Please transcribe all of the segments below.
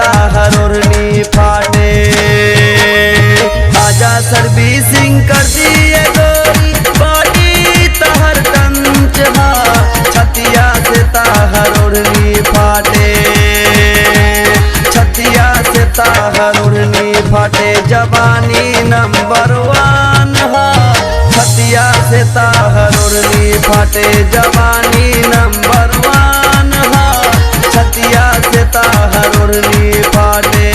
ताहर ओढ़नी फाटे। आजा सर्विसिंग कर दिए गोरी बॉडी ताहर टंच हा, छतिया से ताहर ओढ़नी फाटे। छतिया से ताहर ओढ़नी फाटे, जवानी नंबर 1 हा, छतिया से ताहर ओढ़नी फाटे, जवानी नंबर 1 हा, छतिया से ताहर ओढ़नी फाटे।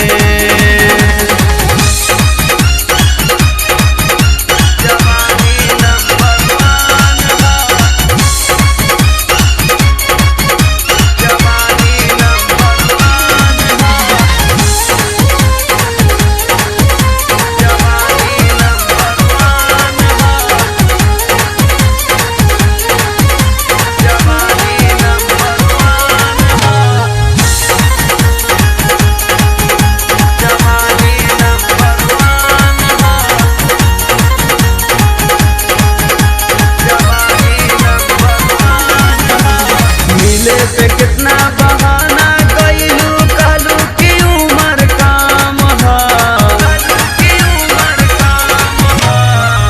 पे कितना बहाना कइलू, कहलू की उम्र काम हा,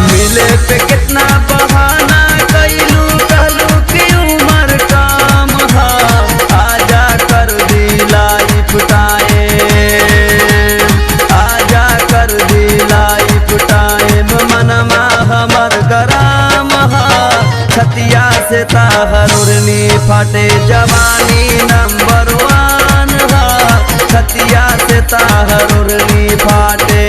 मिले पे कितना बहाना कइलू, कहलू की उम्र काम हा। आजा कर दी लाइफ टाइम, आजा कर दी लाइफ टाइम, मनमा हमर गराम हा, छतिया से ताहर ओढ़नी फाटे, जवानी नंबर 1 हा, छतिया से ताहर ओढ़नी फाटे।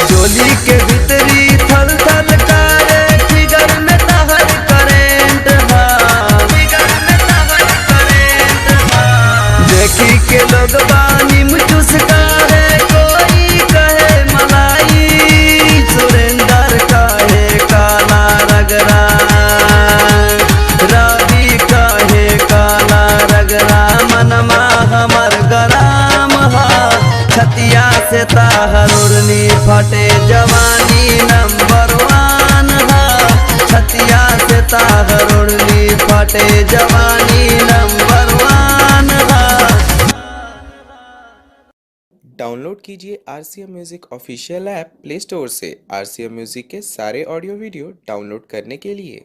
चोली के भीतरी थल थल करे, फिगर में ताहर करेंट हा, फिगर में ताहर करेंट हा। देखी के लोग बानी मुचुस करे, कोई कहे मलाई, सुरेंदर कहे काला रगरा, रवि कहे काला रगरा, मनमा हमर गराम हा, छतिया से ताहर ओढ़नी फाटे, जवानी नंबर 1 हा, छतिया से ताहर ओढ़नी फाटे, जवानी नंबर 1 हा। डाउनलोड कीजिए RCM music official app play store से। RCM म्यूजिक के सारे ऑडियो वीडियो डाउनलोड करने के लिए